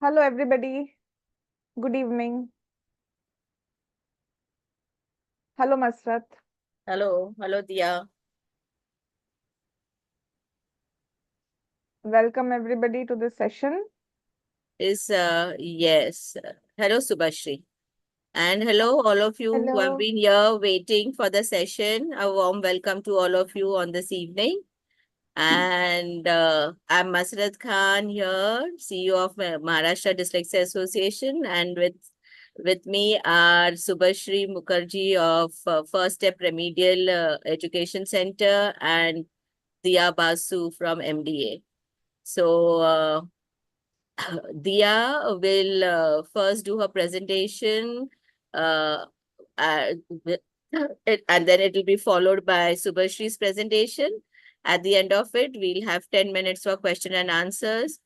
Hello, everybody. Good evening. Hello, Masrat. Hello, Dia. Welcome, everybody, to this session. Yes. Hello, Subhashri. And hello, all of you who have Hello. been here waiting for the session. A warm welcome to all of you on this evening. And I'm Masrat Khan here, CEO of Maharashtra Dyslexia Association. And with me are Subhashri Mukherjee of First Step Remedial Education Center and Dia Basu from MDA. So, Dia will first do her presentation, uh, uh, wi- and then it will be followed by Subhashri's presentation. At the end of it, we'll have 10 minutes for question and answers.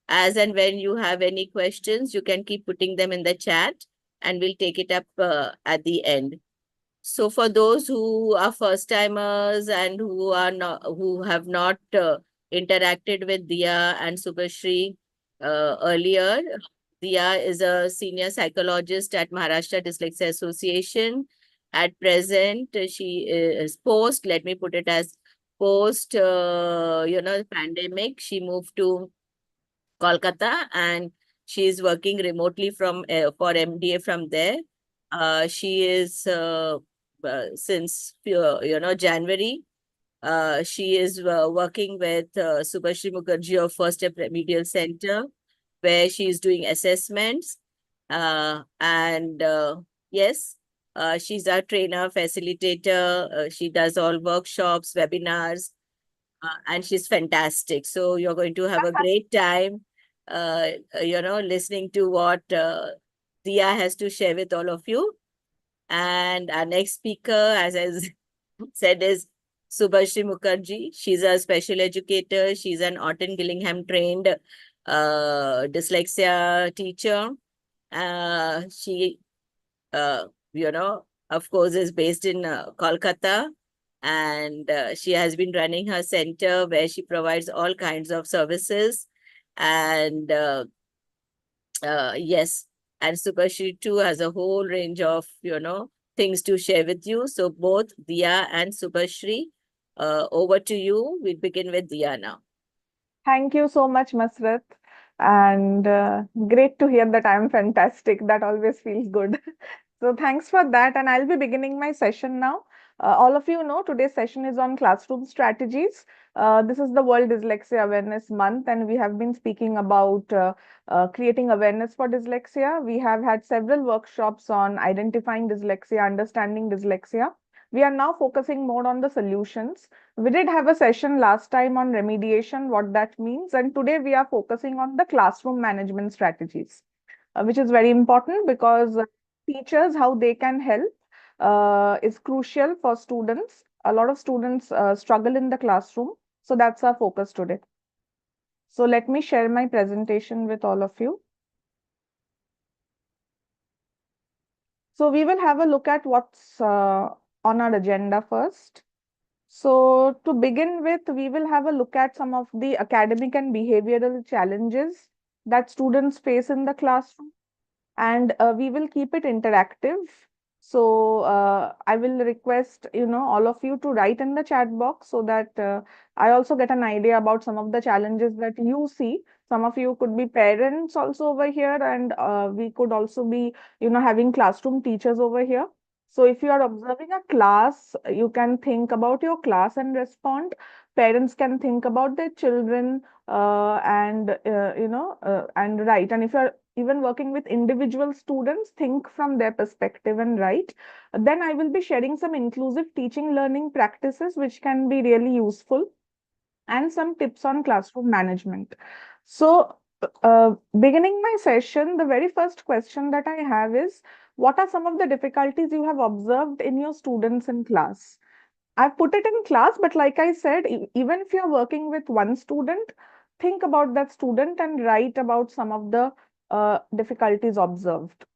As and when you have any questions, you can keep putting them in the chat, and we'll take it up at the end. So for those who are first timers and who have not interacted with Dia and Subhashri earlier, Dia is a senior psychologist at Maharashtra Dyslexia Association. At present, she is post, let me put it as post, pandemic. She moved to Kolkata, and she is working remotely from for MDA from there. She is since January. She is working with Subhashri Mukherjee of First Step Remedial Center, where she is doing assessments. And yes, she's a trainer, facilitator. She does all workshops, webinars, and she's fantastic. So you're going to have a great time, listening to what Dia has to share with all of you. And our next speaker, as I said, is Subhashri Mukherjee. She's a special educator. She's an Orton Gillingham trained dyslexia teacher. She, uh, of course, is based in Kolkata, and she has been running her center where she provides all kinds of services. And yes, and Subhashri too has a whole range of, things to share with you. So both Dia and Subhashri, over to you. We'll begin with Dia now. Thank you so much, Masrat. And great to hear that I'm fantastic. That always feels good. So thanks for that. And I'll be beginning my session now. All of you know today's session is on classroom strategies. This is the World Dyslexia Awareness Month, and we have been speaking about creating awareness for dyslexia. We have had several workshops on identifying dyslexia, understanding dyslexia. We are now focusing more on the solutions. We did have a session last time on remediation, what that means, and today we are focusing on the classroom management strategies, which is very important because teachers, how they can help is crucial for students. A lot of students struggle in the classroom, so that's our focus today. So let me share my presentation with all of you. So we will have a look at what's on our agenda first. So to begin with, we will have a look at some of the academic and behavioral challenges that students face in the classroom, and we will keep it interactive. So I will request, all of you to write in the chat box so that I also get an idea about some of the challenges that you see. Some of you could be parents also over here, and we could also be, having classroom teachers over here. So if you are observing a class, you can think about your class and respond. Parents can think about their children and write. And if you're even working with individual students, think from their perspective and write. Then I will be sharing some inclusive teaching learning practices which can be really useful, and some tips on classroom management. So, beginning my session, the very first question that I have is, what are some of the difficulties you have observed in your students in class? I've put it in class, but like I said, even if you're working with one student, think about that student and write about some of the difficulties observed.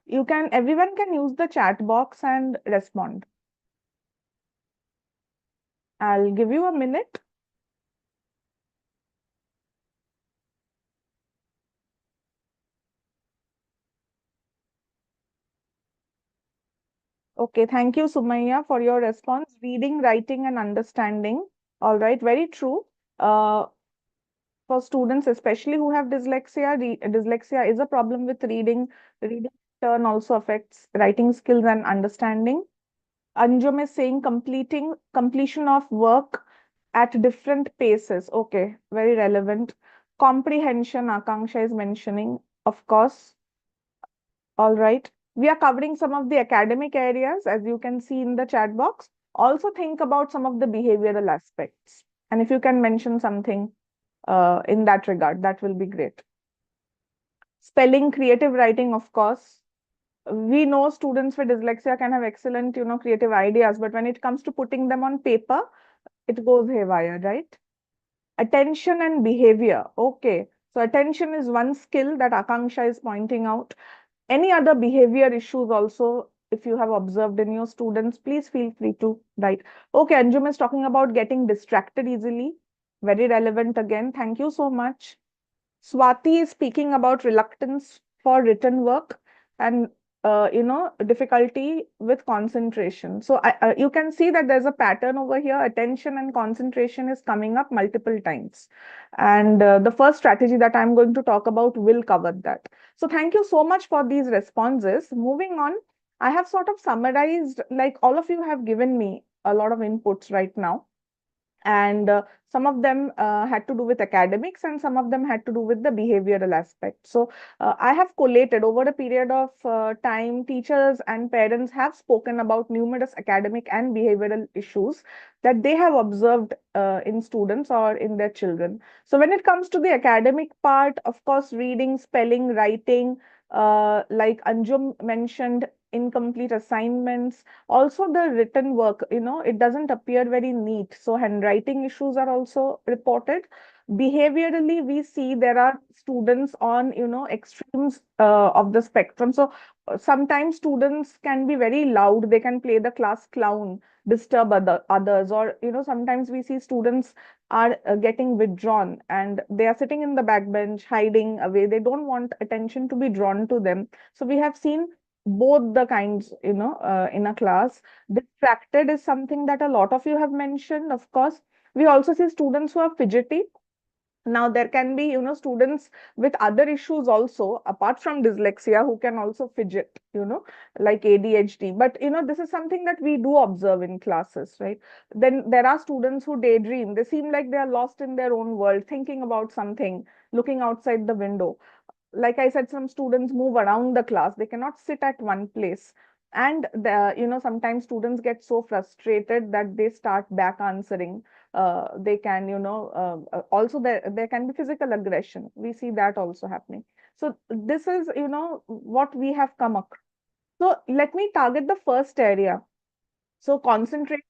Everyone can use the chat box and respond. I'll give you a minute. Okay, thank you, Sumaya, for your response. Reading, writing, and understanding. All right, very true. Uh, for students, especially who have dyslexia, dyslexia is a problem with reading. Reading in turn also affects writing skills and understanding. Anjum is saying completion of work at different paces. Okay, very relevant. Comprehension, Akanksha is mentioning, of course. All right. We are covering some of the academic areas, as you can see in the chat box. Also think about some of the behavioral aspects. And if you can mention something in that regard, that will be great. Spelling, creative writing, of course. We know students with dyslexia can have excellent, creative ideas, but when it comes to putting them on paper, it goes haywire, right? Attention and behavior. Okay. So attention is one skill that Akanksha is pointing out. Any other behavior issues also, if you have observed in your students, please feel free to write. Okay, Anjum is talking about getting distracted easily. Very relevant again. Thank you so much. Swati is speaking about reluctance for written work and difficulty with concentration. So you can see that there's a pattern over here. Attention and concentration is coming up multiple times. And the first strategy that I'm going to talk about will cover that. So thank you so much for these responses. Moving on, I have sort of summarized, like all of you have given me a lot of inputs right now, and some of them had to do with academics and some of them had to do with the behavioral aspect. So I have collated over a period of time. Teachers and parents have spoken about numerous academic and behavioral issues that they have observed in students or in their children. So when it comes to the academic part, of course, reading, spelling, writing, like Anjum mentioned, incomplete assignments, also the written work, it doesn't appear very neat, so handwriting issues are also reported. Behaviorally, we see there are students on, extremes of the spectrum. So sometimes students can be very loud, they can play the class clown, disturb others, or sometimes we see students are getting withdrawn and they are sitting in the back bench hiding away, they don't want attention to be drawn to them. So we have seen both the kinds, in a class. Distracted is something that a lot of you have mentioned, of course. We also see students who are fidgety. Now, there can be, students with other issues also, apart from dyslexia, who can also fidget, like ADHD. But, this is something that we do observe in classes, right? Then there are students who daydream. They seem like they are lost in their own world, thinking about something, looking outside the window. Like I said, some students move around the class. They cannot sit at one place. And sometimes students get so frustrated that they start back answering. They can, also there can be physical aggression. We see that also happening. So this is, what we have come across. So let me target the first area. So concentration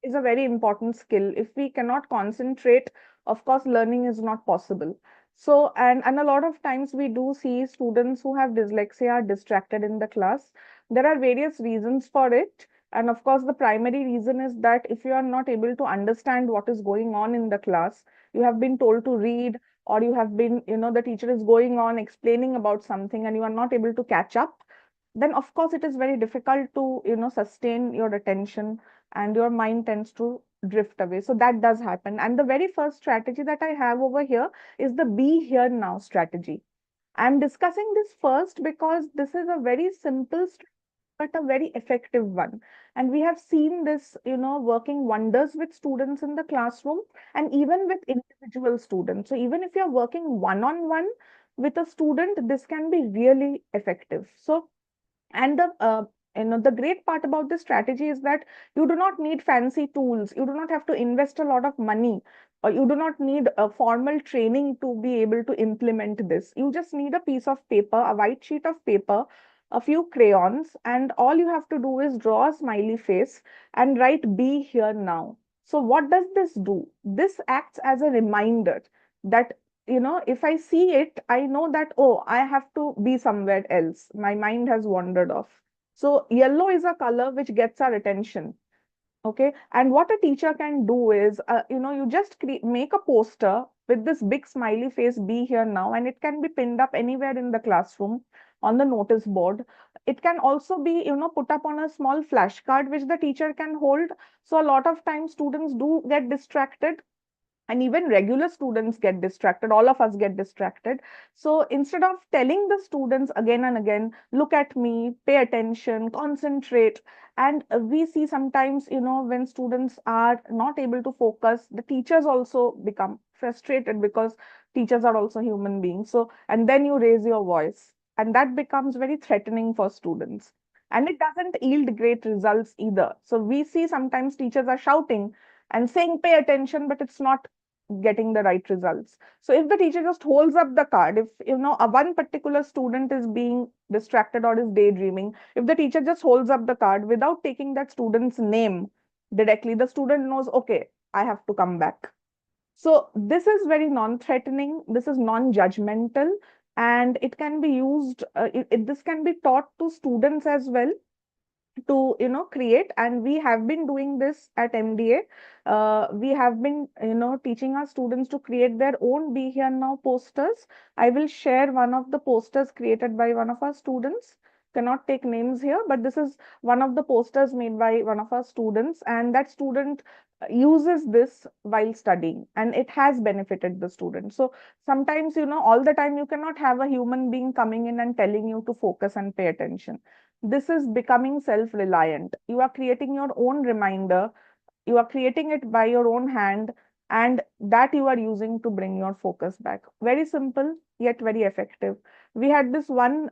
is a very important skill. If we cannot concentrate, of course, learning is not possible. So, and a lot of times we do see students who have dyslexia are distracted in the class. There are various reasons for it. And of course, the primary reason is that if you are not able to understand what is going on in the class, you have been told to read, or you have been, the teacher is going on explaining about something and you are not able to catch up, then of course it is very difficult to sustain your attention, and your mind tends to drift away. So that does happen, and the very first strategy that I have over here is the be here now strategy. I'm discussing this first because this is a very simple but a very effective one, and we have seen this working wonders with students in the classroom and even with individual students. So even if you're working one on one with a student, this can be really effective. So, and the great part about this strategy is that you do not need fancy tools. You do not have to invest a lot of money, or you do not need a formal training to be able to implement this. You just need a piece of paper, a white sheet of paper, a few crayons, and all you have to do is draw a smiley face and write "be here now." So what does this do? This acts as a reminder that, if I see it, I know that, oh, I have to be somewhere else. My mind has wandered off. So yellow is a color which gets our attention. Okay. And what a teacher can do is, you just make a poster with this big smiley face, "be here now," and it can be pinned up anywhere in the classroom. on the notice board. It can also be, put up on a small flashcard which the teacher can hold. So a lot of times students do get distracted, and even regular students get distracted, all of us get distracted. So instead of telling the students again and again, look at me, pay attention, concentrate, and we see sometimes, when students are not able to focus, the teachers also become frustrated because teachers are also human beings. So, and then you raise your voice, and that becomes very threatening for students, and it doesn't yield great results either. So we see sometimes teachers are shouting and saying pay attention, but it's not getting the right results. So if the teacher just holds up the card, if a one particular student is being distracted or is daydreaming, if the teacher just holds up the card without taking that student's name directly, the student knows, okay, I have to come back. So this is very non-threatening, this is non-judgmental, and it can be used, this can be taught to students as well to create. And we have been doing this at MDA. We have been teaching our students to create their own Be Here Now posters. I will share one of the posters created by one of our students. Cannot take names here, but this is one of the posters made by one of our students, and that student uses this while studying, and it has benefited the student. So sometimes, all the time you cannot have a human being coming in and telling you to focus and pay attention. This is becoming self-reliant. You are creating your own reminder, you are creating it by your own hand, and that you are using to bring your focus back. Very simple, yet very effective. We had this one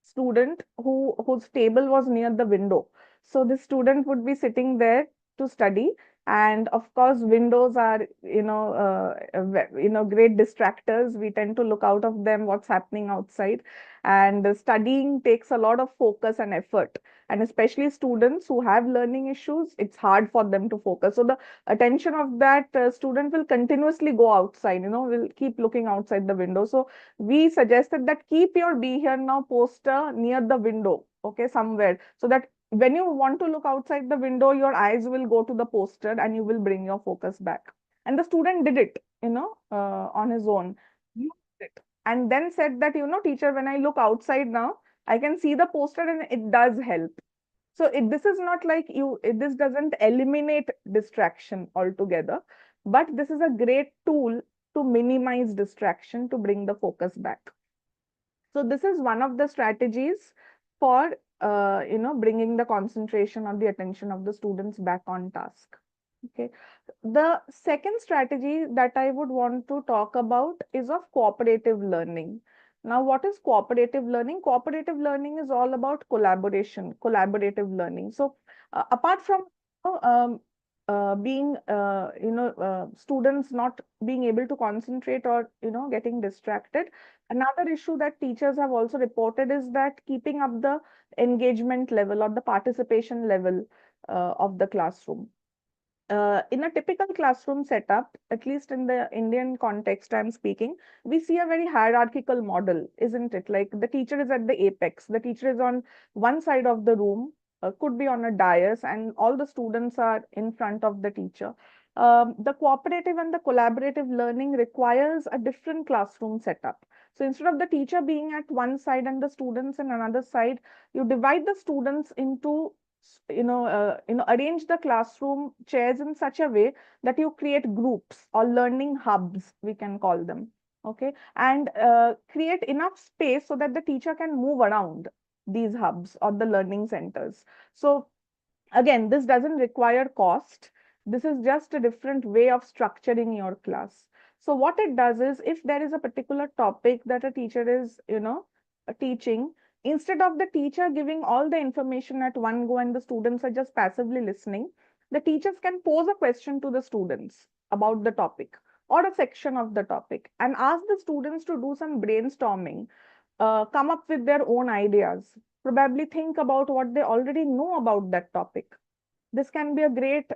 student whose table was near the window. So this student would be sitting there to study, and of course, windows are great distractors. We tend to look out of them what's happening outside, and studying takes a lot of focus and effort. And especially students who have learning issues, it's hard for them to focus. So the attention of that student will continuously go outside. Will keep looking outside the window. So we suggested that keep your Be Here Now poster near the window, okay, somewhere, so that when you want to look outside the window, your eyes will go to the poster and you will bring your focus back. And the student did it, on his own. Used it. And then said that, teacher, when I look outside now, I can see the poster and it does help. So this is not like this doesn't eliminate distraction altogether, but this is a great tool to minimize distraction to bring the focus back. So this is one of the strategies for bringing the concentration or the attention of the students back on task. Okay. The second strategy that I would want to talk about is of cooperative learning. Now, what is cooperative learning? Cooperative learning is all about collaboration, collaborative learning. So, apart from being, students not being able to concentrate or, getting distracted, another issue that teachers have also reported is that keeping up the engagement level or the participation level of the classroom. In a typical classroom setup, at least in the Indian context I'm speaking, we see a very hierarchical model, isn't it? Like the teacher is at the apex, the teacher is on one side of the room, could be on a dais, and all the students are in front of the teacher. The cooperative and the collaborative learning requires a different classroom setup. So instead of the teacher being at one side and the students in another side, you divide the students into arrange the classroom chairs in such a way that you create groups or learning hubs, we can call them. Okay. And create enough space so that the teacher can move around these hubs or the learning centers. So again, this doesn't require cost. This is just a different way of structuring your class. So what it does is, if there is a particular topic that a teacher is, teaching, instead of the teacher giving all the information at one go and the students are just passively listening, the teachers can pose a question to the students about the topic or a section of the topic and ask the students to do some brainstorming, come up with their own ideas, probably think about what they already know about that topic. This can be a great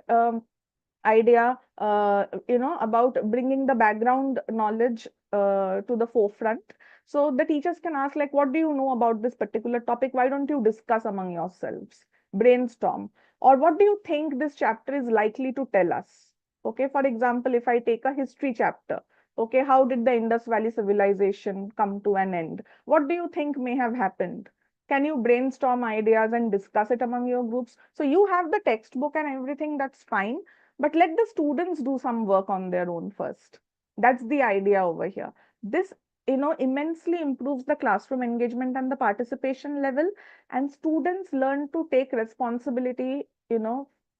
idea, about bringing the background knowledge to the forefront. So the teachers can ask, like, what do you know about this particular topic? Why don't you discuss among yourselves? Brainstorm. Or what do you think this chapter is likely to tell us? Okay, for example, if I take a history chapter, Okay, how did the Indus Valley civilization come to an end? What do you think may have happened? Can you brainstorm ideas and discuss it among your groups? So you have the textbook and everything, that's fine, but let the students do some work on their own first. That's the idea over here. This, immensely improves the classroom engagement and the participation level, and students learn to take responsibility,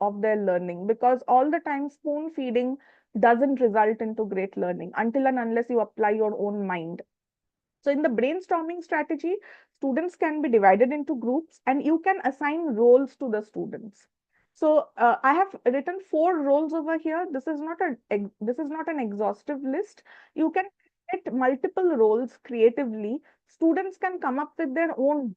of their learning, because all the time spoon feeding doesn't result into great learning until and unless you apply your own mind. So in the brainstorming strategy, students can be divided into groups and you can assign roles to the students. So I have written 4 roles over here. This is not an exhaustive list. You can create multiple roles creatively. Students can come up with their own.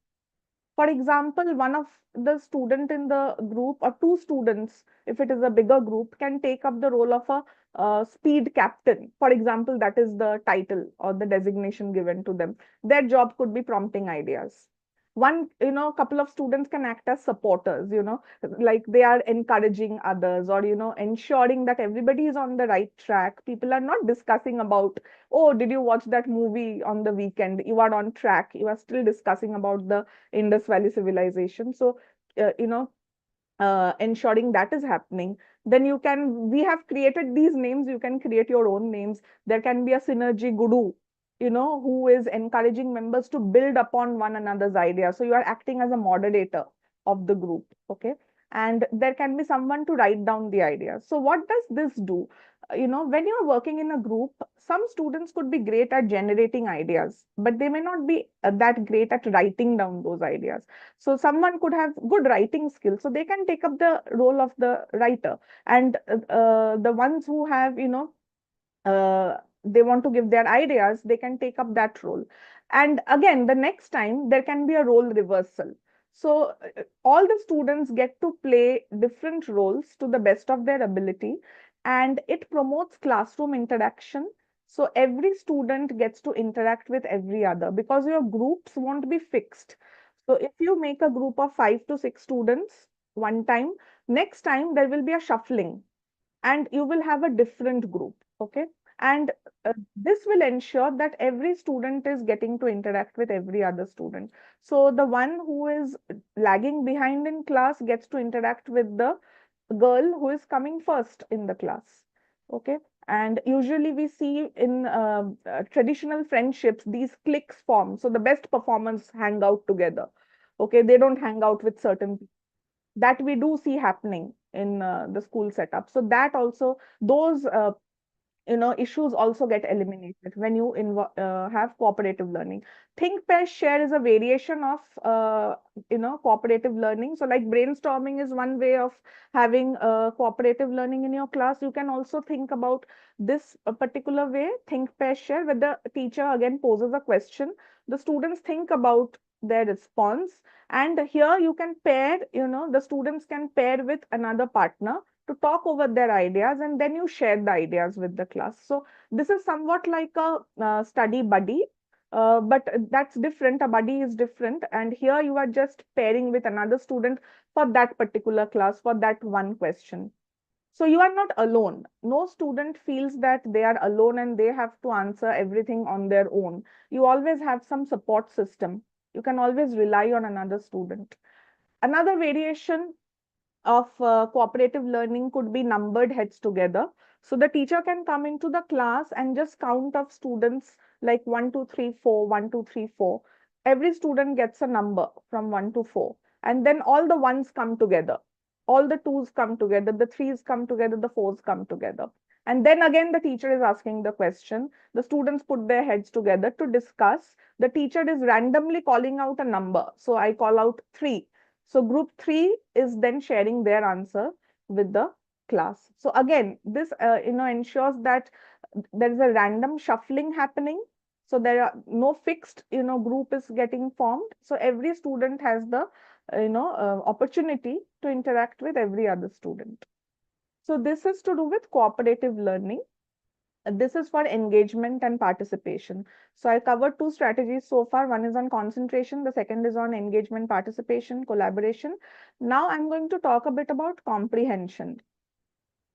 For example, one of the student in the group, or 2 students, if it is a bigger group, can take up the role of a speed captain. For example, that is the title or the designation given to them. Their job could be prompting ideas. Couple of students can act as supporters, like they are encouraging others, or, ensuring that everybody is on the right track. People are not discussing about, oh, did you watch that movie on the weekend? You are on track. You are still discussing about the Indus Valley civilization. So, ensuring that is happening. Then we have created these names, you can create your own names. There can be a synergy guru, who is encouraging members to build upon one another's ideas. So you are acting as a moderator of the group, okay? And there can be someone to write down the ideas. So what does this do? When you're working in a group, some students could be great at generating ideas, but they may not be that great at writing down those ideas. So someone could have good writing skills, so they can take up the role of the writer. And the ones who have, they want to give their ideas, they can take up that role. And again, the next time there can be a role reversal. So all the students get to play different roles to the best of their ability, and it promotes classroom interaction. So every student gets to interact with every other, because your groups won't be fixed. So if you make a group of 5 to 6 students one time, next time there will be a shuffling and you will have a different group. Okay. And this will ensure that every student is getting to interact with every other student. So the one who is lagging behind in class gets to interact with the girl who is coming first in the class. Okay. And usually we see in traditional friendships, these cliques form. So the best performers hang out together. Okay. They don't hang out with certain people. That we do see happening in the school setup. So that also, those issues also get eliminated when you have cooperative learning. Think, pair, share is a variation of cooperative learning. So like brainstorming is one way of having cooperative learning in your class. You can also think about this particular way, think, pair, share, where the teacher again poses a question, the students think about their response, and here you can pair, the students can pair with another partner to talk over their ideas, and then you share the ideas with the class. So this is somewhat like a study buddy, but that's different. A buddy is different, and here you are just pairing with another student for that particular class, for that one question. So you are not alone. No student feels that they are alone and they have to answer everything on their own. You always have some support system. You can always rely on another student. Another variation of cooperative learning could be numbered heads together. So the teacher can come into the class and just count of students like 1, 2, 3, 4, 1, 2, 3, 4. Every student gets a number from 1 to 4. And then all the ones come together. All the twos come together, the threes come together, the fours come together. And then again, the teacher is asking the question. The students put their heads together to discuss. The teacher is randomly calling out a number. So I call out 3. So group 3 is then sharing their answer with the class. So again, this ensures that there is a random shuffling happening. So there are no fixed group is getting formed. So every student has the opportunity to interact with every other student. So this is to do with cooperative learning. This is for engagement and participation. So I covered 2 strategies so far. One is on concentration, the second is on engagement, participation, collaboration. Now I'm going to talk a bit about comprehension.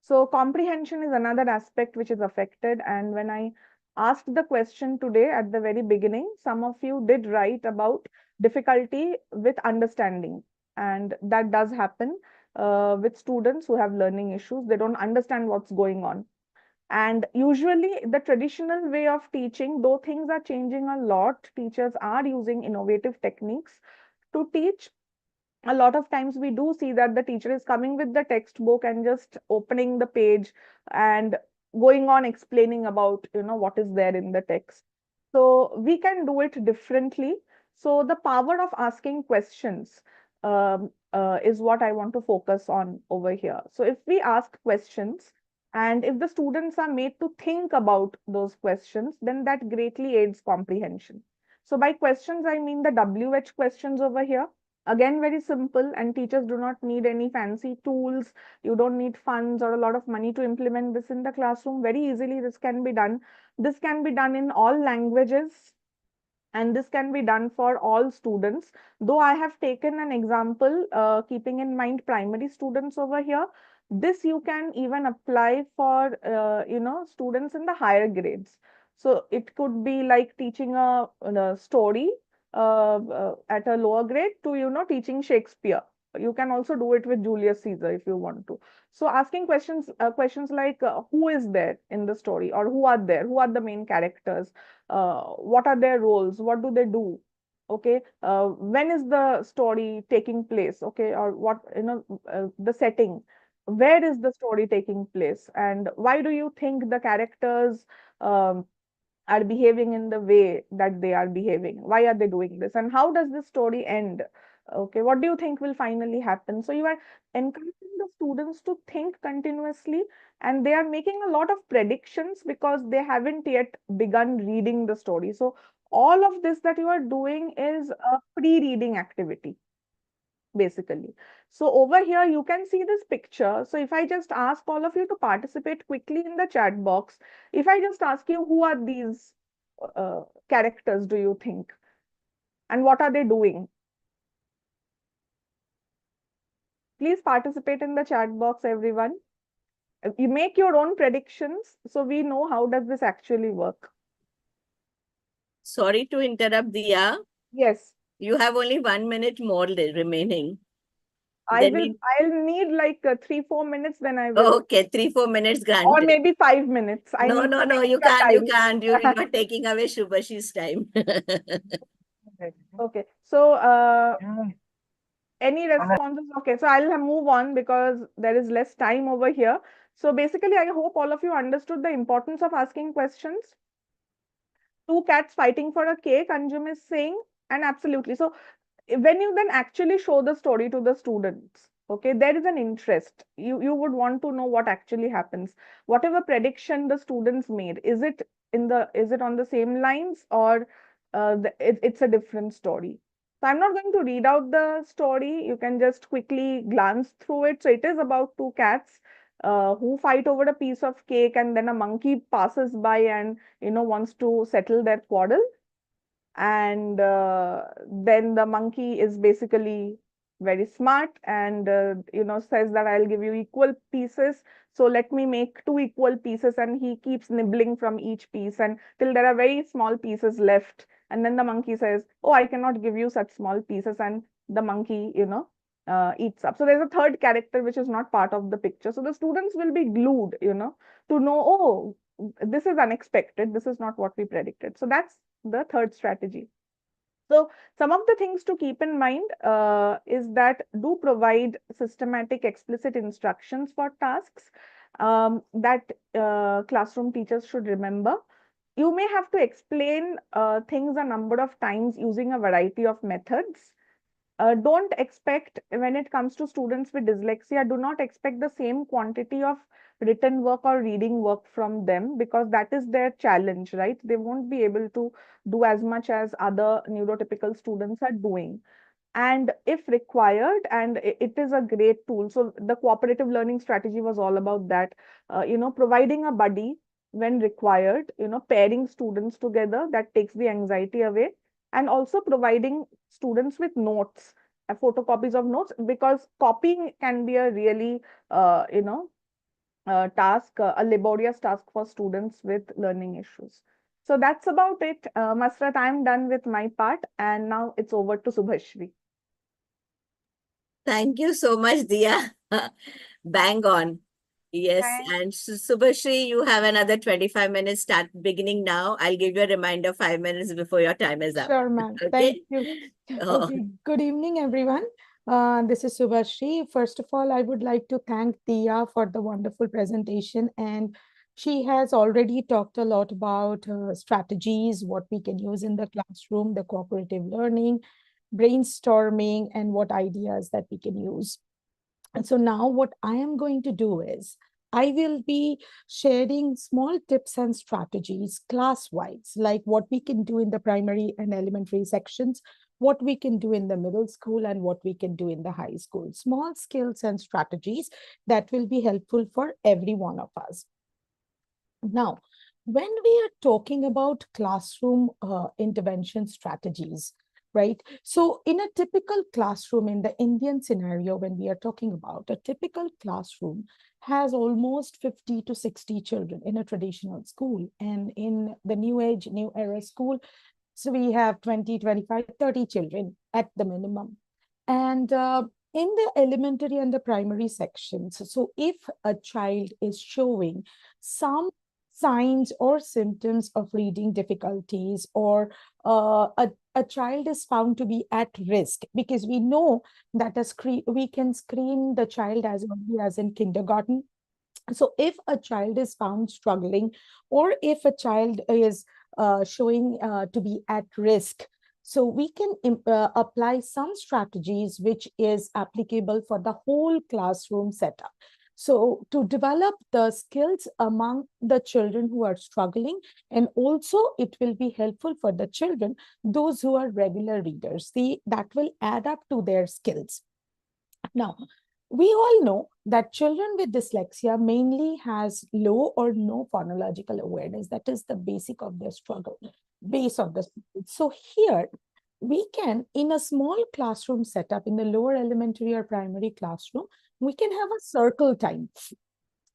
So comprehension is another aspect which is affected. And when I asked the question today at the very beginning, some of you did write about difficulty with understanding. And that does happen with students who have learning issues. They don't understand what's going on. And usually, the traditional way of teaching, though things are changing a lot, teachers are using innovative techniques to teach. A lot of times we do see that the teacher is coming with the textbook and just opening the page and going on explaining about what is there in the text. So we can do it differently. So the power of asking questions is what I want to focus on over here. So if we ask questions and if the students are made to think about those questions, then that greatly aids comprehension. So by questions I mean the WH questions over here. Again, very simple, and teachers do not need any fancy tools. You don't need funds or a lot of money to implement this in the classroom. Very easily, this can be done. This can be done in all languages, and this can be done for all students. Though I have taken an example, keeping in mind primary students over here, this you can even apply for, students in the higher grades. So it could be like teaching a story at a lower grade to, teaching Shakespeare. You can also do it with Julius Caesar if you want to. So asking questions like who is there in the story, or who are there, who are the main characters, what are their roles, what do they do, okay, when is the story taking place, okay, or what, the setting, where is the story taking place, and why do you think the characters um, are behaving in the way that they are behaving, why are they doing this, and how does this story end, okay, what do you think will finally happen. So you are encouraging the students to think continuously, and they are making a lot of predictions because they haven't yet begun reading the story. So all of this that you are doing is a pre-reading activity, basically. So over here, you can see this picture. So if I just ask all of you to participate quickly in the chat box, if I just ask you, who are these characters, do you think? And what are they doing? Please participate in the chat box, everyone. You make your own predictions so we know how does this actually work. Sorry to interrupt, Dia. Yes, You have only 1 minute more remaining. Then we I'll need like 3-4 minutes, then I will. okay, 3-4 minutes Or granted. maybe 5 minutes. I No, need no, some no, you extra can't, you time. can't. You're not taking away Shubhashi's time. Okay, so any responses? Okay, so I'll move on because there is less time over here. So basically, I hope all of you understood the importance of asking questions. Two cats fighting for a cake, Anjum is saying, and absolutely. So when you then actually show the story to the students, okay, there is an interest. You would want to know what actually happens. Whatever prediction the students made, is it on the same lines, or it's a different story. So I'm not going to read out the story. You can just quickly glance through it. So it is about two cats who fight over a piece of cake, and then a monkey passes by and wants to settle their quarrel. And then the monkey is basically very smart, and says that I'll give you equal pieces, so let me make two equal pieces, and he keeps nibbling from each piece and till there are very small pieces left, and then the monkey says, oh, I cannot give you such small pieces, and the monkey eats up. So there's a third character which is not part of the picture, so the students will be glued to know, oh, this is unexpected, this is not what we predicted. So that's the third strategy. So some of the things to keep in mind is that do provide systematic explicit instructions for tasks that classroom teachers should remember. You may have to explain things a number of times using a variety of methods. Don't expect, when it comes to students with dyslexia, do not expect the same quantity of written work or reading work from them, because that is their challenge, right? They won't be able to do as much as other neurotypical students are doing. And if required, and it is a great tool. So the cooperative learning strategy was all about that, providing a buddy when required, pairing students together, that takes the anxiety away, and also providing students with notes, photocopies of notes, because copying can be a really uh, you know task, a laborious task for students with learning issues. So that's about it. Masrat, I'm done with my part, and now it's over to Subhashri. Thank you so much, Dia. Bang on. Yes, Thank and Subhashri, you have another 25 minutes start beginning now. I'll give you a reminder 5 minutes before your time is up. Sure, ma'am. Thank Okay? you. Oh, Okay, good evening, everyone. This is Subhashri. First of all, I would like to thank Tia for the wonderful presentation. And she has already talked a lot about strategies, what we can use in the classroom, the cooperative learning, brainstorming, and what ideas that we can use. And so now what I am going to do is I will be sharing small tips and strategies class-wise, like what we can do in the primary and elementary sections, what we can do in the middle school, and what we can do in the high school. Small skills and strategies that will be helpful for every one of us. Now, when we are talking about classroom intervention strategies, right? So, in a typical classroom, in the Indian scenario, when we are talking about a typical classroom, has almost 50 to 60 children in a traditional school. And in the new age, new era school, so we have 20, 25, 30 children at the minimum. And in the elementary and the primary sections, so if a child is showing some signs or symptoms of reading difficulties, or a child is found to be at risk, because we know that we can screen the child as early as in kindergarten. So if a child is found struggling, or if a child is showing to be at risk, so we can apply some strategies which is applicable for the whole classroom setup. So to develop the skills among the children who are struggling, and also it will be helpful for the children, those who are regular readers, that will add up to their skills. Now, we all know that children with dyslexia mainly has low or no phonological awareness. That is the basic of their struggle, base of the struggle. So here, we can, in a small classroom setup, in the lower elementary or primary classroom, we can have a circle time.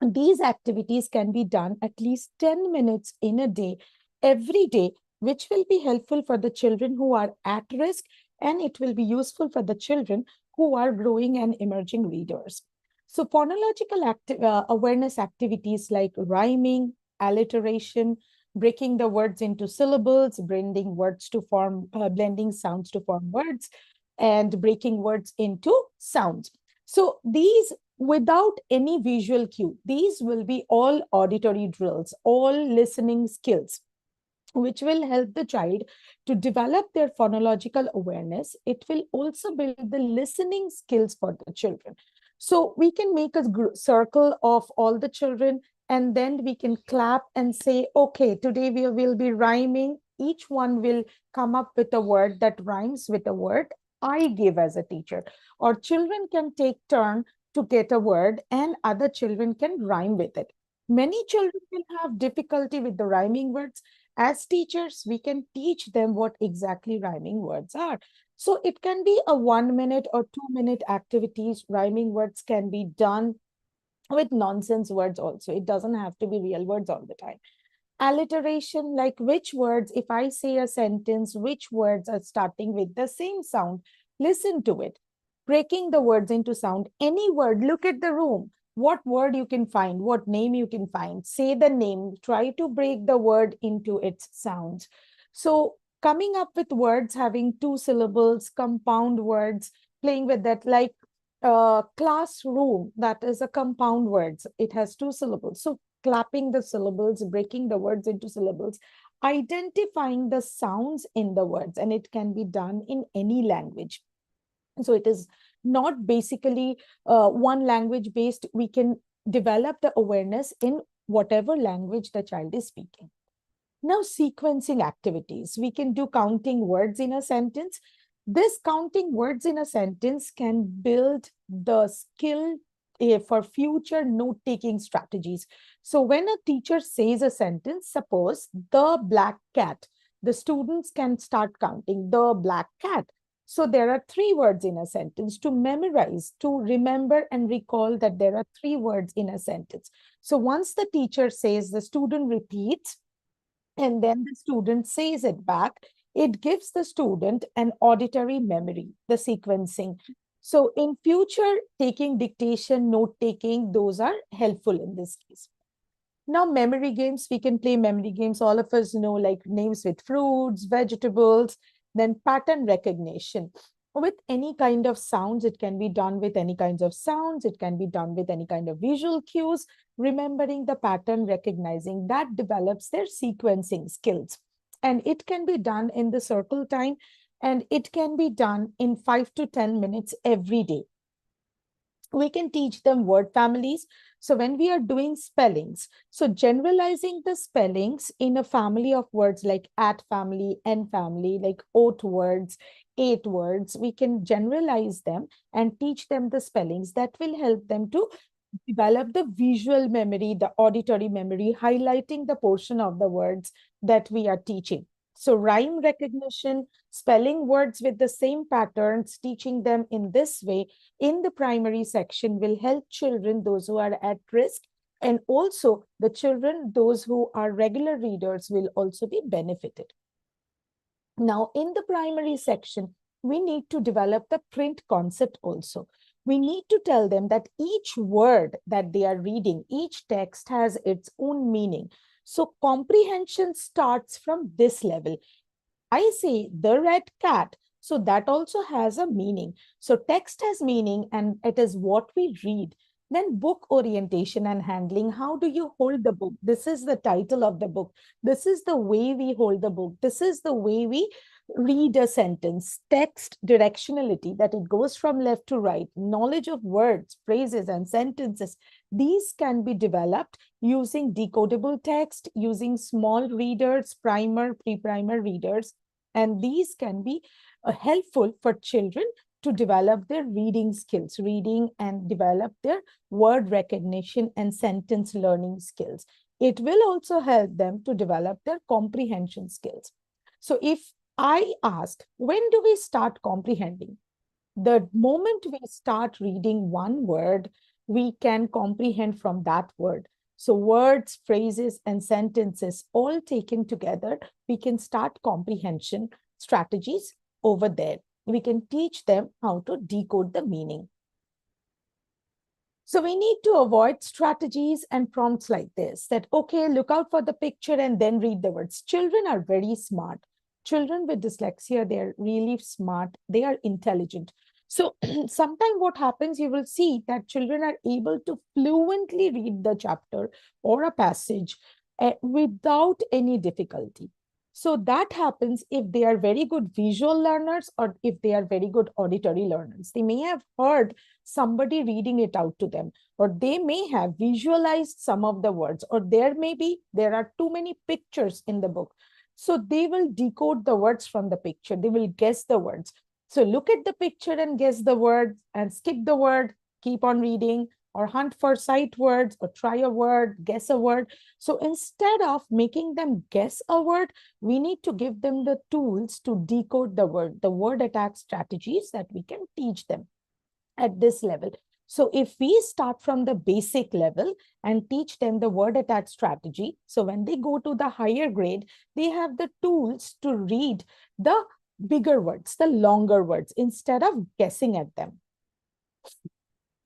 These activities can be done at least 10 minutes in a day, every day, which will be helpful for the children who are at risk, and it will be useful for the children who are growing and emerging readers. So phonological awareness activities like rhyming, alliteration, breaking the words into syllables, blending sounds to form words, and breaking words into sounds. So these, without any visual cue, these will be all auditory drills, all listening skills, which will help the child to develop their phonological awareness. It will also build the listening skills for the children. So we can make a circle of all the children, and then we can clap and say, okay, today we will be rhyming. Each one will come up with a word that rhymes with a word I give as a teacher. Or children can take turn to get a word, and other children can rhyme with it. Many children will have difficulty with the rhyming words. As teachers, we can teach them what exactly rhyming words are. So it can be a 1 minute or 2 minute activities. Rhyming words can be done with nonsense words also. It doesn't have to be real words all the time. Alliteration, like which words, if I say a sentence, which words are starting with the same sound, listen to it. Breaking the words into sound, any word, look at the room, what word you can find, what name you can find, say the name, try to break the word into its sounds. So coming up with words having two syllables, compound words, playing with that, like classroom, that is a compound words, it has two syllables. So clapping the syllables, breaking the words into syllables, identifying the sounds in the words, and it can be done in any language. So it is not basically one language based. We can develop the awareness in whatever language the child is speaking. Now, sequencing activities. We can do counting words in a sentence. This counting words in a sentence can build the skill for future note-taking strategies. So when a teacher says a sentence, suppose the black cat, the students can start counting the black cat. So there are 3 words in a sentence. To memorize, to remember and recall that there are 3 words in a sentence. So once the teacher says, the student repeats, and then the student says it back, it gives the student an auditory memory, the sequencing. So in future, taking dictation, note taking, those are helpful in this case. Now, memory games, we can play memory games. All of us know, like names with fruits, vegetables, then pattern recognition. With any kind of sounds, it can be done with any kinds of sounds. It can be done with any kind of visual cues. Remembering the pattern, recognizing that develops their sequencing skills. And it can be done in the circle time, and it can be done in 5 to 10 minutes every day. We can teach them word families. So when we are doing spellings, so generalizing the spellings in a family of words like at family, n family, like oat words, 8 words, we can generalize them and teach them the spellings that will help them to develop the visual memory, the auditory memory, highlighting the portion of the words that we are teaching. So rhyme recognition, spelling words with the same patterns, teaching them in this way in the primary section will help children, those who are at risk, and also the children, those who are regular readers, will also be benefited. Now, in the primary section, we need to develop the print concept also. We need to tell them that each word that they are reading, each text has its own meaning. So comprehension starts from this level. I say the red cat, so that also has a meaning. So text has meaning and it is what we read. Then book orientation and handling. How do you hold the book? This is the title of the book. This is the way we hold the book. This is the way we read a sentence. Text directionality, that it goes from left to right. Knowledge of words, phrases, and sentences. These can be developed using decodable text, using small readers, primer, pre-primer readers. And these can be helpful for children to develop their reading skills, reading and develop their word recognition and sentence learning skills. It will also help them to develop their comprehension skills. So if I ask, when do we start comprehending? The moment we start reading one word, we can comprehend from that word. So words, phrases, and sentences all taken together, we can start comprehension strategies over there. We can teach them how to decode the meaning. So we need to avoid strategies and prompts like this, that, okay, look out for the picture and then read the words. Children are very smart. Children with dyslexia, they're really smart. They are intelligent. So sometimes what happens, you will see that children are able to fluently read the chapter or a passage without any difficulty. So that happens if they are very good visual learners or if they are very good auditory learners. They may have heard somebody reading it out to them, or they may have visualized some of the words, or there are too many pictures in the book. So they will decode the words from the picture. They will guess the words. So look at the picture and guess the word and skip the word, keep on reading, or hunt for sight words, or try a word, guess a word. So instead of making them guess a word, we need to give them the tools to decode the word attack strategies that we can teach them at this level. So if we start from the basic level and teach them the word attack strategy, so when they go to the higher grade, they have the tools to read the bigger words, the longer words, instead of guessing at them.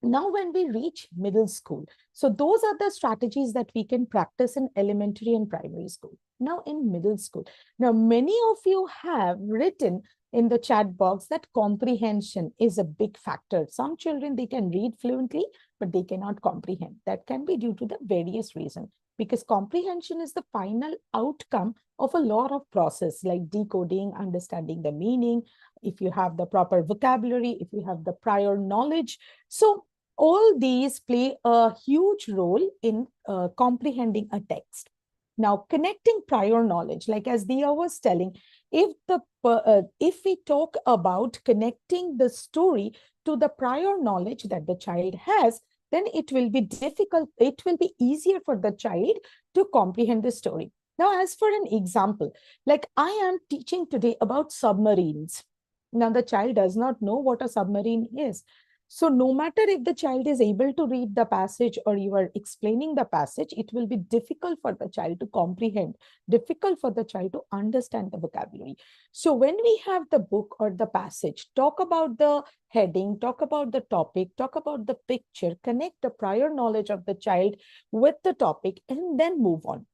Now, when we reach middle school, so those are the strategies that we can practice in elementary and primary school. Now in middle school, now many of you have written in the chat box that comprehension is a big factor. Some children, they can read fluently, but they cannot comprehend. That can be due to the various reasons, because comprehension is the final outcome of a lot of process like decoding, understanding the meaning, if you have the proper vocabulary, if you have the prior knowledge. So all these play a huge role in comprehending a text. Now, connecting prior knowledge, like as Dia was telling, if we talk about connecting the story to the prior knowledge that the child has, then it will be difficult. It will be easier for the child to comprehend the story. Now, as for an example, like I am teaching today about submarines. Now, the child does not know what a submarine is. So, no matter if the child is able to read the passage or you are explaining the passage, it will be difficult for the child to comprehend, difficult for the child to understand the vocabulary. So, when we have the book or the passage, talk about the heading, talk about the topic, talk about the picture, connect the prior knowledge of the child with the topic, and then move on.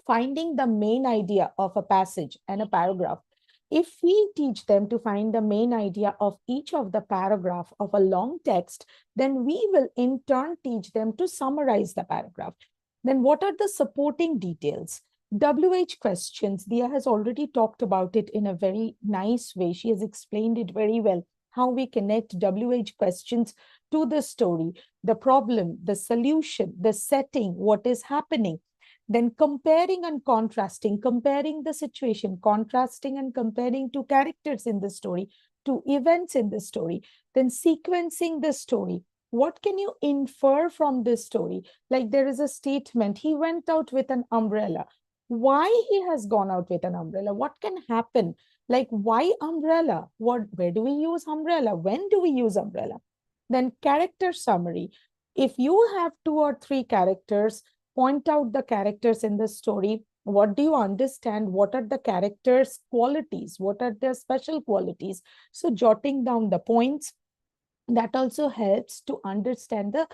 Finding the main idea of a passage and a paragraph. If we teach them to find the main idea of each of the paragraph of a long text, then we will in turn teach them to summarize the paragraph. Then what are the supporting details? WH questions. Dia has already talked about it in a very nice way. She has explained it very well, how we connect WH questions to the story, the problem, the solution, the setting, what is happening. Then comparing and contrasting, comparing the situation, contrasting and comparing to characters in the story, to events in the story, then sequencing the story. What can you infer from this story? Like there is a statement, he went out with an umbrella. Why he has gone out with an umbrella? What can happen? Like why umbrella? Where do we use umbrella? When do we use umbrella? Then character summary. If you have 2 or 3 characters, point out the characters in the story. What do you understand? What are the characters' qualities? What are their special qualities? So jotting down the points, that also helps to understand the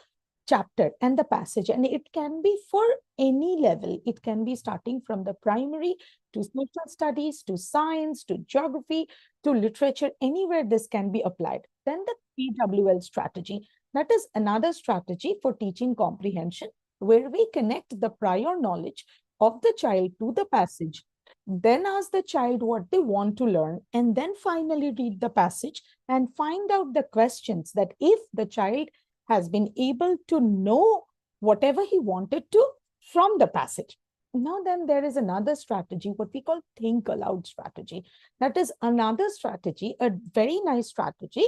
chapter and the passage. And it can be for any level. It can be starting from the primary to social studies, to science, to geography, to literature, anywhere this can be applied. Then the PWL strategy. That is another strategy for teaching comprehension, where we connect the prior knowledge of the child to the passage, then ask the child what they want to learn, and then finally read the passage and find out the questions that if the child has been able to know whatever he wanted to from the passage. Now, then there is another strategy, what we call think aloud strategy. That is another strategy, a very nice strategy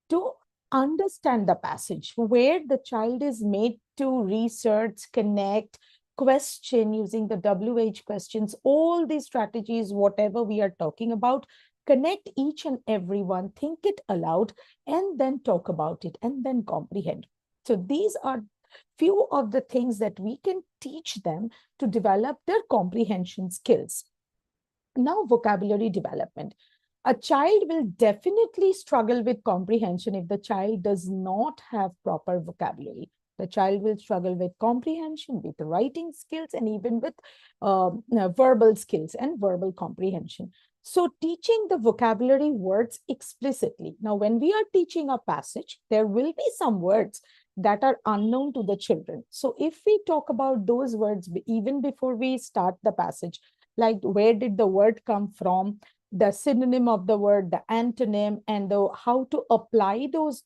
to understand the passage, where the child is made to research, connect, question using the WH questions, all these strategies, whatever we are talking about, connect each and every one, think it aloud, and then talk about it, and then comprehend. So these are few of the things that we can teach them to develop their comprehension skills. Now, vocabulary development. A child will definitely struggle with comprehension if the child does not have proper vocabulary. The child will struggle with comprehension, with writing skills, and even with verbal skills and verbal comprehension. So teaching the vocabulary words explicitly. Now, when we are teaching a passage, there will be some words that are unknown to the children. So if we talk about those words even before we start the passage, like where did the word come from, the synonym of the word, the antonym, and how to apply those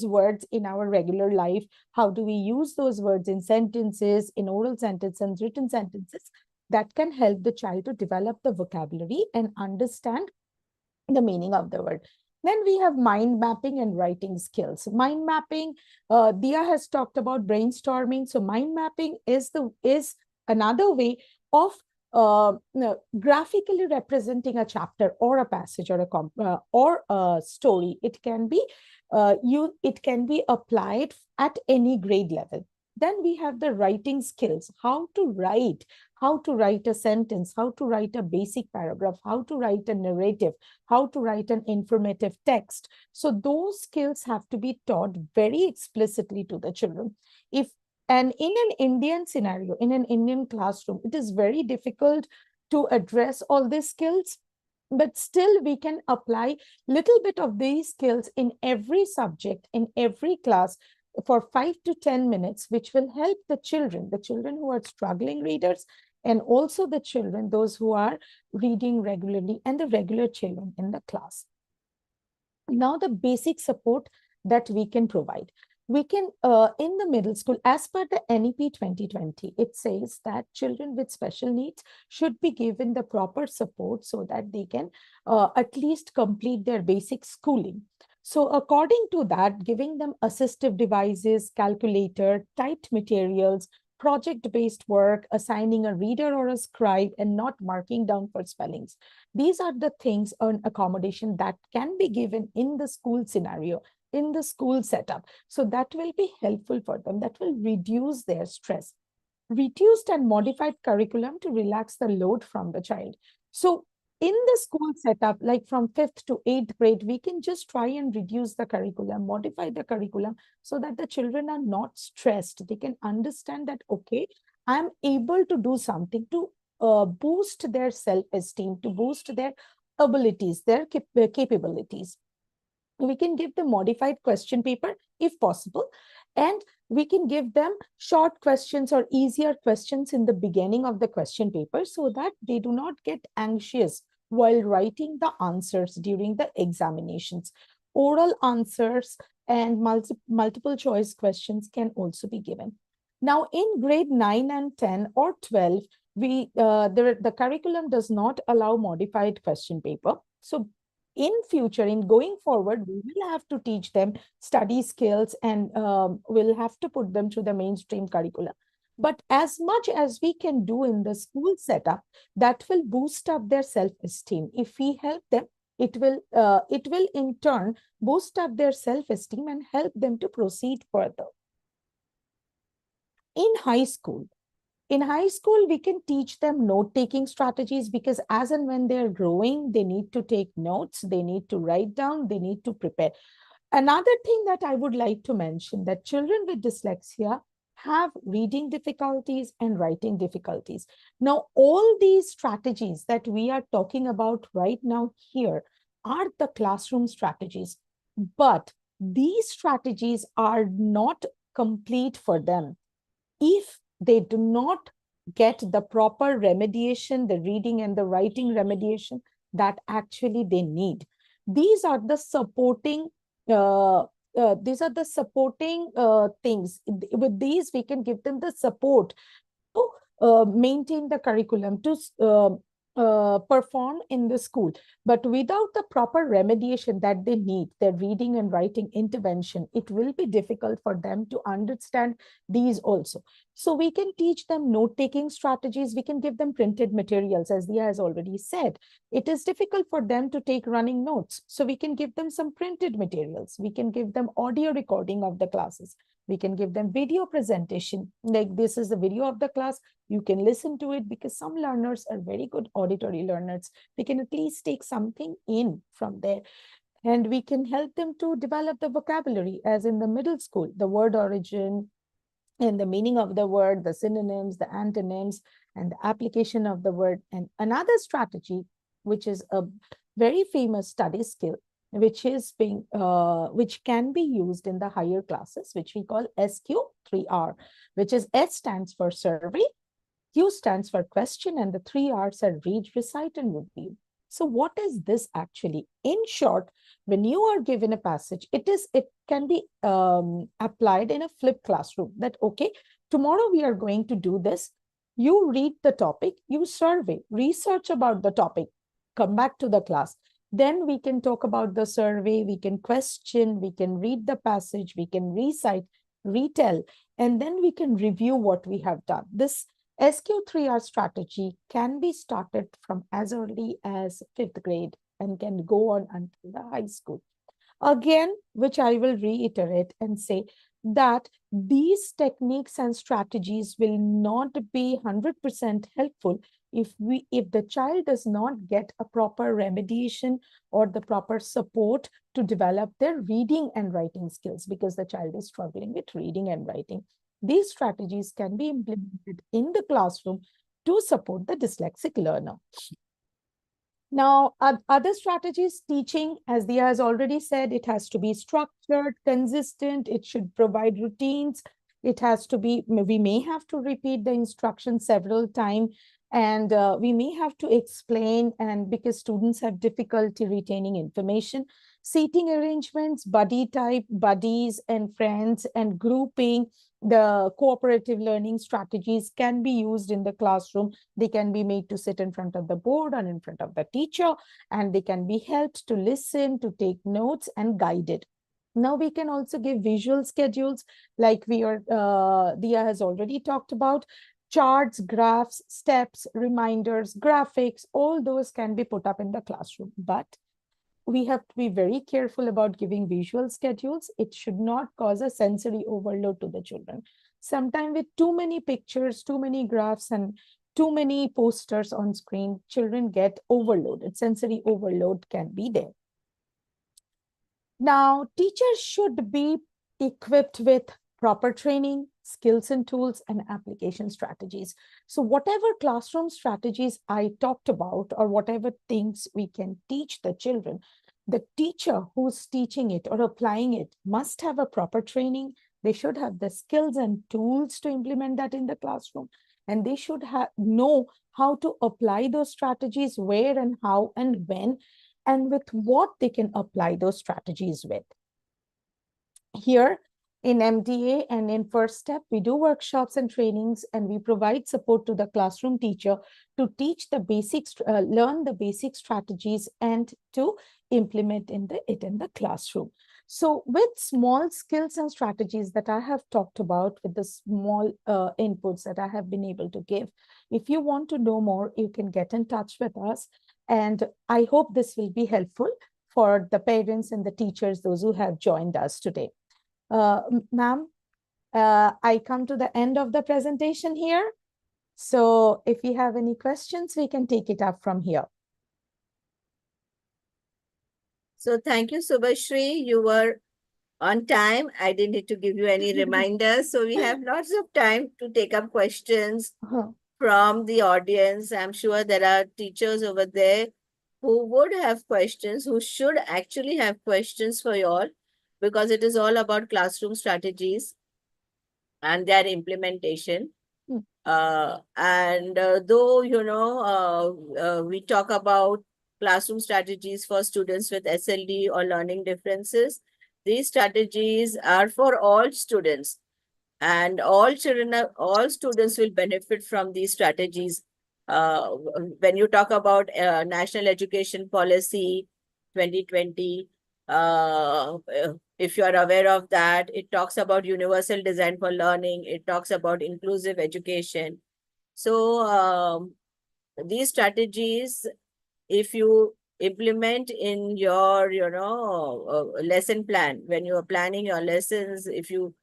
words in our regular life. How do we use those words in sentences, in oral sentences and written sentences? That can help the child to develop the vocabulary and understand the meaning of the word. Then we have mind mapping and writing skills. Mind mapping, Dia has talked about brainstorming. So mind mapping is another way of graphically representing a chapter or a passage or a story. It can be applied at any grade level. Then we have the writing skills, how to write a sentence, how to write a basic paragraph, how to write a narrative, how to write an informative text. So those skills have to be taught very explicitly to the children. And in an Indian scenario, in an Indian classroom, it is very difficult to address all these skills, but still we can apply little bit of these skills in every subject, in every class, for 5 to 10 minutes, which will help the children who are struggling readers, and also the children, those who are reading regularly, and the regular children in the class. Now, the basic support that we can provide. We can, in the middle school, as per the NEP 2020, it says that children with special needs should be given the proper support so that they can at least complete their basic schooling. So according to that, giving them assistive devices, calculator, typed materials, project-based work, assigning a reader or a scribe, and not marking down for spellings. These are the things on accommodation that can be given in the school scenario, in the school setup. So that will be helpful for them. That will reduce their stress. Reduced and modified curriculum to relax the load from the child. So in the school setup, like from 5th to 8th grade, we can just try and reduce the curriculum, modify the curriculum so that the children are not stressed. They can understand that, okay, I'm able to do something to boost their self-esteem, to boost their abilities, their capabilities. We can give them modified question paper if possible, and we can give them short questions or easier questions in the beginning of the question paper so that they do not get anxious while writing the answers during the examinations. Oral answers and multiple choice questions can also be given. Now in grade 9 and 10 or 12, the curriculum does not allow modified question paper. So in future, in going forward, we will have to teach them study skills, and we'll have to put them through the mainstream curriculum. But as much as we can do in the school setup, that will boost up their self-esteem. If we help them, it will in turn boost up their self-esteem and help them to proceed further. In high school, we can teach them note-taking strategies, because as and when they're growing, they need to take notes, they need to write down, they need to prepare. Another thing that I would like to mention, that children with dyslexia have reading difficulties and writing difficulties. Now, all these strategies that we are talking about right now here are the classroom strategies, but these strategies are not complete for them if they do not get the proper remediation, the reading and the writing remediation that actually they need. These are the supporting things. With these, we can give them the support to maintain the curriculum, to perform in the school. But without the proper remediation that they need, their reading and writing intervention, it will be difficult for them to understand these also. So we can teach them note-taking strategies. We can give them printed materials, as Dia has already said. It is difficult for them to take running notes. So we can give them some printed materials. We can give them audio recording of the classes. We can give them video presentation. Like, this is the video of the class. You can listen to it, because some learners are very good auditory learners. They can at least take something in from there. And we can help them to develop the vocabulary, as in the middle school, the word origin and the meaning of the word, the synonyms, the antonyms, and the application of the word. And another strategy, which is a very famous study skill, which can be used in the higher classes, which we call SQ3R, which is S stands for survey, Q stands for question, and the 3 R's are read, recite, and review. So what is this actually? In short, when you are given a passage, it can be applied in a flipped classroom. That, okay, tomorrow we are going to do this. You read the topic, you survey, research about the topic, come back to the class. Then we can talk about the survey, we can question, we can read the passage, we can recite, retell, and then we can review what we have done. This SQ3R strategy can be started from as early as 5th grade and can go on until the high school. Again, which I will reiterate and say that these techniques and strategies will not be 100% helpful if the child does not get a proper remediation or the proper support to develop their reading and writing skills, because the child is struggling with reading and writing. These strategies can be implemented in the classroom to support the dyslexic learner. Now, other strategies, teaching, as Dia has already said, it has to be structured, consistent, it should provide routines, it has to be, we may have to repeat the instructions several times, and we may have to explain, and because students have difficulty retaining information. Seating arrangements, buddy type, buddies and friends, and grouping, the cooperative learning strategies can be used in the classroom. They can be made to sit in front of the board and in front of the teacher, and they can be helped to listen, to take notes, and guided. Now we can also give visual schedules like Dia has already talked about. Charts, graphs, steps, reminders, graphics, all those can be put up in the classroom. But we have to be very careful about giving visual schedules. It should not cause a sensory overload to the children. Sometimes with too many pictures, too many graphs, and too many posters on screen, children get overloaded. Sensory overload can be there. Now, teachers should be equipped with proper training, skills and tools, and application strategies. So whatever classroom strategies I talked about, or whatever things we can teach the children, the teacher who's teaching it or applying it must have a proper training. They should have the skills and tools to implement that in the classroom. And they should know how to apply those strategies, where and how and when, and with what they can apply those strategies with. Here in MDA and in First Step, we do workshops and trainings, and we provide support to the classroom teacher to teach the basics, learn the basic strategies, and to implement it in the classroom. So with small skills and strategies that I have talked about, with the small inputs that I have been able to give, if you want to know more, you can get in touch with us. And I hope this will be helpful for the parents and the teachers, those who have joined us today. Ma'am, I come to the end of the presentation here. So if you have any questions, we can take it up from here. So thank you, Subhashri. You were on time. I didn't need to give you any reminders. So we have lots of time to take up questions from the audience. I'm sure there are teachers over there who would have questions, who should actually have questions for you all, because it is all about classroom strategies and their implementation. Though, we talk about classroom strategies for students with SLD or learning differences, these strategies are for all students, and all students will benefit from these strategies. When you talk about National Education Policy 2020, if you are aware of that, it talks about universal design for learning. It talks about inclusive education. So these strategies, if you implement in your, lesson plan, when you are planning your lessons, if you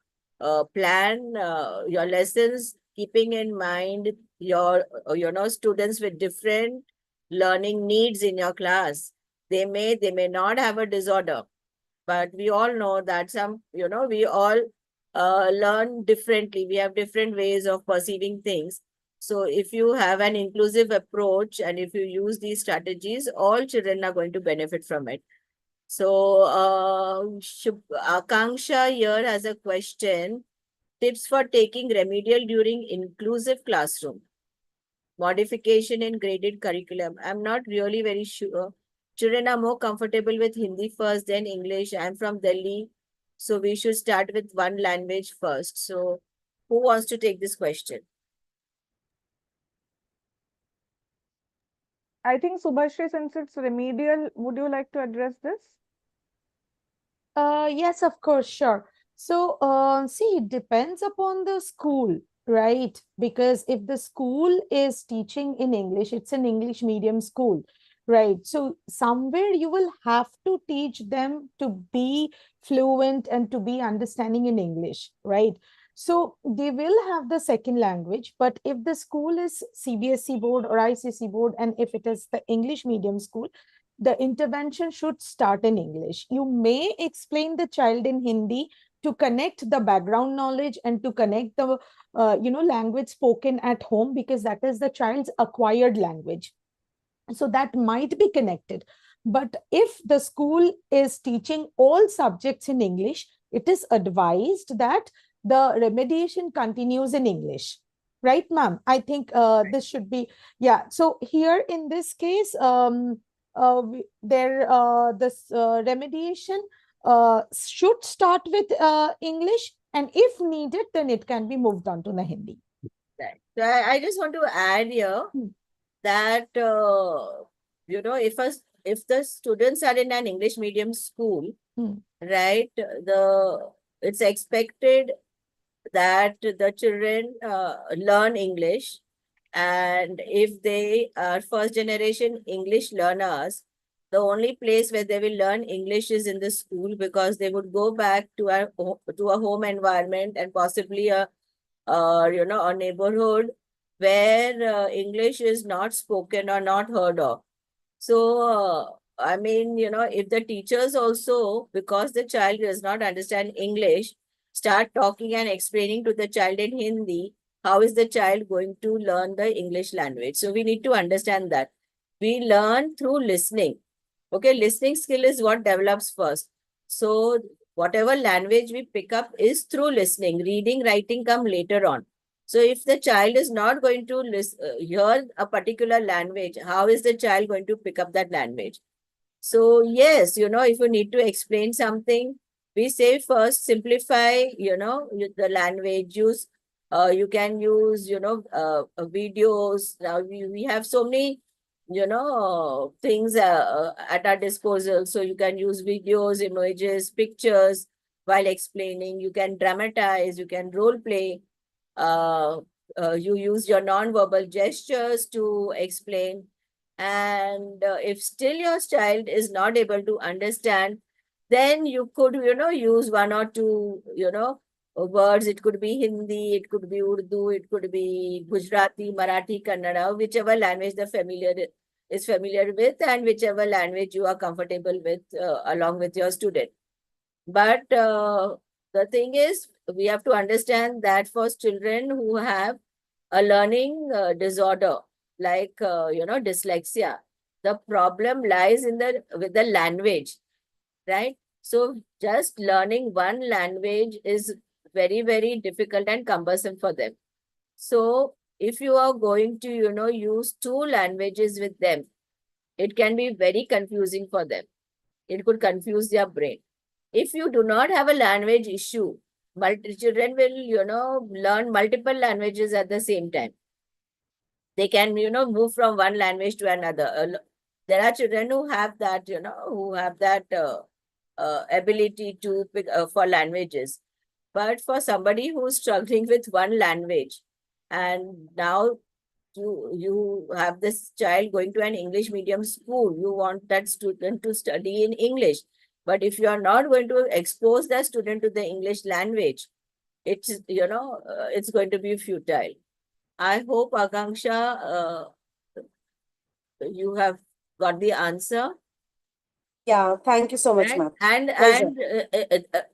plan your lessons, keeping in mind your, students with different learning needs in your class. They may not have a disorder, but we all know that we all learn differently. We have different ways of perceiving things. So if you have an inclusive approach and if you use these strategies, all children are going to benefit from it. So Akanksha here has a question. Tips for taking remedial during inclusive classroom. Modification in graded curriculum. I'm not really very sure. Children are more comfortable with Hindi first, then English. I'm from Delhi, so we should start with one language first. So who wants to take this question? I think Subhashri, since it's remedial, would you like to address this? Yes, of course, sure. So, see, it depends upon the school, right? Because if the school is teaching in English, it's an English medium school, right? So, somewhere you will have to teach them to be fluent and to be understanding in English, right? So, they will have the second language, but if the school is CBSE board or ICC board, and if it is the English medium school, the intervention should start in English. You may explain the child in Hindi to connect the background knowledge and to connect the language spoken at home, because that is the child's acquired language. So that might be connected. But if the school is teaching all subjects in English, it is advised that the remediation continues in English. Right, ma'am? I think this should be, yeah. So here in this case, this remediation should start with English, and if needed, then it can be moved on to the Hindi. Right. So I just want to add here that if the students are in an English medium school, right? It's expected that the children learn English, and if they are first generation English learners, the only place where they will learn English is in the school, because they would go back to a home environment, and possibly a neighborhood where English is not spoken or not heard of. So, I mean, if the teachers also, because the child does not understand English, start talking and explaining to the child in Hindi, how is the child going to learn the English language? So, we need to understand that. We learn through listening. Okay, listening skill is what develops first. So, whatever language we pick up is through listening. Reading, writing come later on. So if the child is not going to hear a particular language, how is the child going to pick up that language? So yes, if you need to explain something, we say first simplify, the language. You can use, videos. Now we have so many, things at our disposal. So you can use videos, images, pictures while explaining. You can dramatize, you can role play. uh, you use your non-verbal gestures to explain. And if still your child is not able to understand, then you could, use one or two, words. It could be Hindi, it could be Urdu, it could be Gujarati, Marathi, Kannada, whichever language is familiar with, and whichever language you are comfortable with, along with your student. But the thing is, we have to understand that for children who have a learning disorder, like dyslexia, the problem lies in the with the language, right? So just learning one language is very, very difficult and cumbersome for them. So if you are going to, use two languages with them, it can be very confusing for them. It could confuse their brain. If you do not have a language issue, children will, learn multiple languages at the same time. They can, move from one language to another. There are children who have that, ability to pick for languages. But for somebody who's struggling with one language, and now you have this child going to an English medium school, you want that student to study in English. But if you are not going to expose that student to the English language, it's going to be futile. I hope, Akanksha, you have got the answer. Yeah, thank you so much, Right. ma'am. And Pleasure.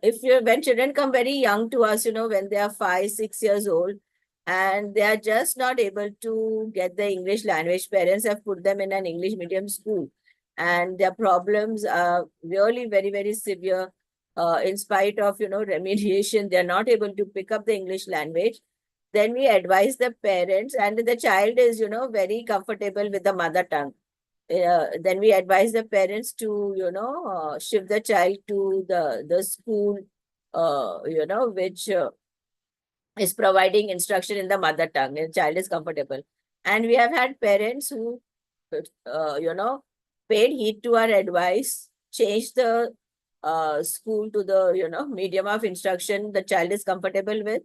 if you when children come very young to us, when they are 5, 6 years old, and they are just not able to get the English language, parents have put them in an English medium school, and their problems are really very, very severe. In spite of remediation, they are not able to pick up the English language. Then we advise the parents, and the child is very comfortable with the mother tongue. Then we advise the parents to shift the child to the school which is providing instruction in the mother tongue, and child is comfortable. And we have had parents who paid heed to our advice, changed the school to the medium of instruction the child is comfortable with,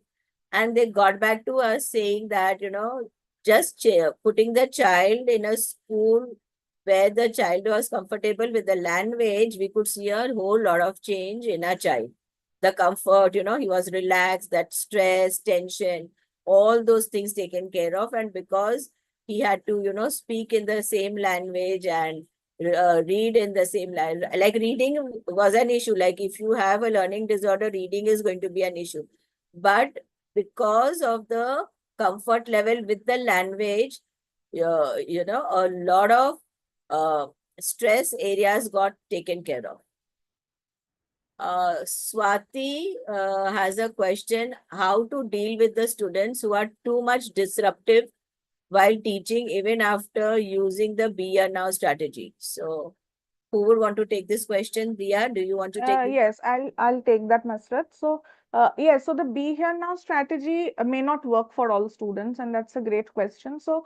and they got back to us saying that just putting the child in a school where the child was comfortable with the language, we could see a whole lot of change in our child. The comfort, he was relaxed, that stress, tension, all those things taken care of. And because he had to, speak in the same language and read in the same language, like reading was an issue. Like if you have a learning disorder, reading is going to be an issue. But because of the comfort level with the language, a lot of uh, stress areas got taken care of. Swati has a question: how to deal with the students who are too much disruptive while teaching, even after using the be and now strategy? So, who would want to take this question? Dia, do you want to take it? Yes, I'll take that, Masrat. So Yes, so the be here now strategy may not work for all students, and that's a great question. So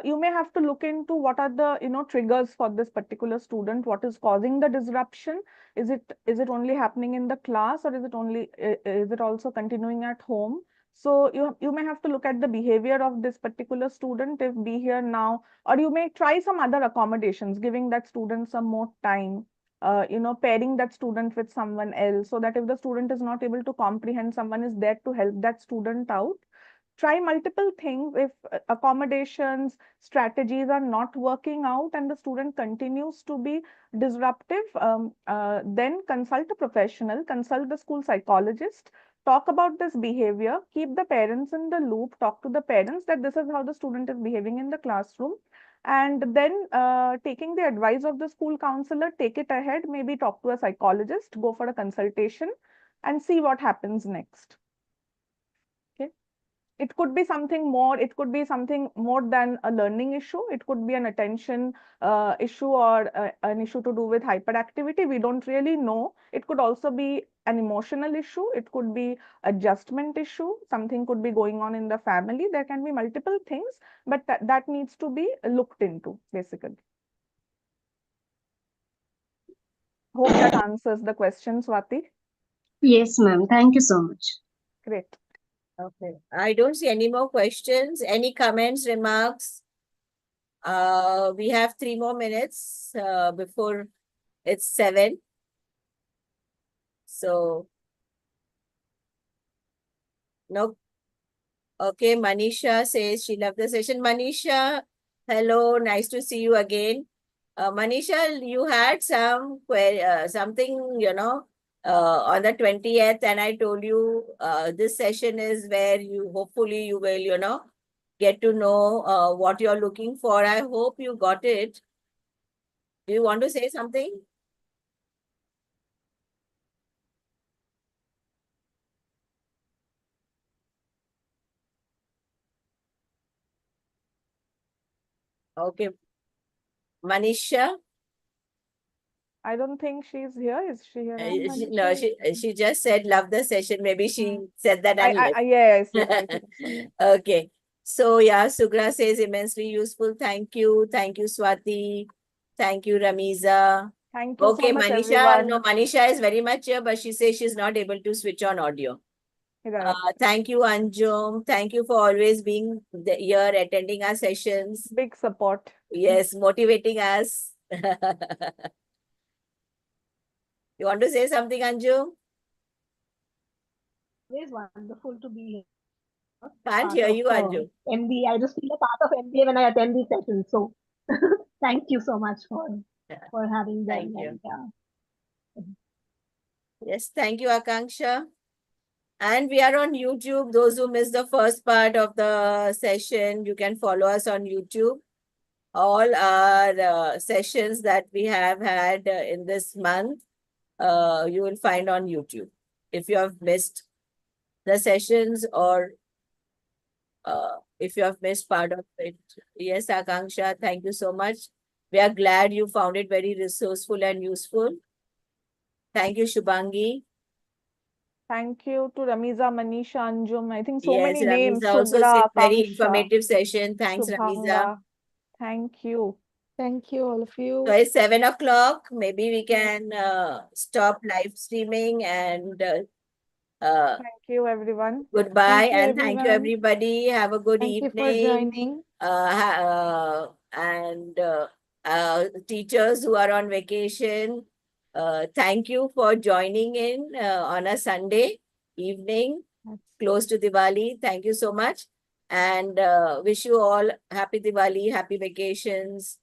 you may have to look into what are the triggers for this particular student, what is causing the disruption. Is it only happening in the class, or is it also continuing at home? So you may have to look at the behavior of this particular student if be here now, or you may try some other accommodations, giving that student some more time, pairing that student with someone else, so that if the student is not able to comprehend, someone is there to help that student out. Try multiple things. If accommodations, strategies are not working out and the student continues to be disruptive, then consult a professional, consult the school psychologist, talk about this behavior, keep the parents in the loop, talk to the parents that this is how the student is behaving in the classroom, and then taking the advice of the school counselor, take it ahead, maybe talk to a psychologist, go for a consultation, and see what happens next. Okay. It could be something more, it could be something more than a learning issue. It could be an attention issue, or an issue to do with hyperactivity. We don't really know. It could also be an emotional issue. It could be adjustment issue. Something could be going on in the family. There can be multiple things, but that needs to be looked into, basically. Hope that answers the question, Swati. Yes, ma'am. Thank you so much. Great. Okay. I don't see any more questions. Any comments, remarks? We have 3 more minutes before it's 7. So, no. Okay, Manisha says she loved the session. Manisha, hello, nice to see you again. Manisha, you had something, on the 20th, and I told you this session is where hopefully you will, get to know what you're looking for. I hope you got it. Do you want to say something? Okay, Manisha. I don't think she's here. Is she here now? No, she just said love the session. Maybe she said that and left. Yes, I think so. Yeah. Okay. So yeah, Sugra says immensely useful. Thank you. Thank you, Swati. Thank you, Ramiza. Thank you so Okay, much, Manisha. No, everyone. Manisha is very much here, but she says she's not able to switch on audio. Right. Thank you, Anjum. Thank you for always being here, attending our sessions. Big support. Yes, motivating us. You want to say something, Anjum? It is wonderful to be here. Can't Part hear of you, Anjum. MBA. I just feel a part of MBA when I attend these sessions. So thank you so much for having them. Thank you. And, yeah. Yes, thank you, Akanksha. And we are on YouTube. Those who missed the first part of the session, you can follow us on YouTube. All our sessions that we have had in this month, you will find on YouTube. If you have missed the sessions, or if you have missed part of it. Yes, Akanksha, thank you so much. We are glad you found it very resourceful and useful. Thank you, Shubhangi. Thank you to Ramiza, Manisha, Anjum. I think so Yes, many names. Ramiza also Sugra, said very Akanksha, informative session. Thanks, Ramiza. Shubhanga. Thank you. Thank you, all of you. So it's 7 o'clock. Maybe we can stop live streaming and Thank you, everyone. goodbye. Thank you, And thank you, everyone. everybody. Have a good Thank you for evening. joining. And teachers who are on vacation, thank you for joining in on a Sunday evening, close to Diwali. Thank you so much. And wish you all happy Diwali, happy vacations.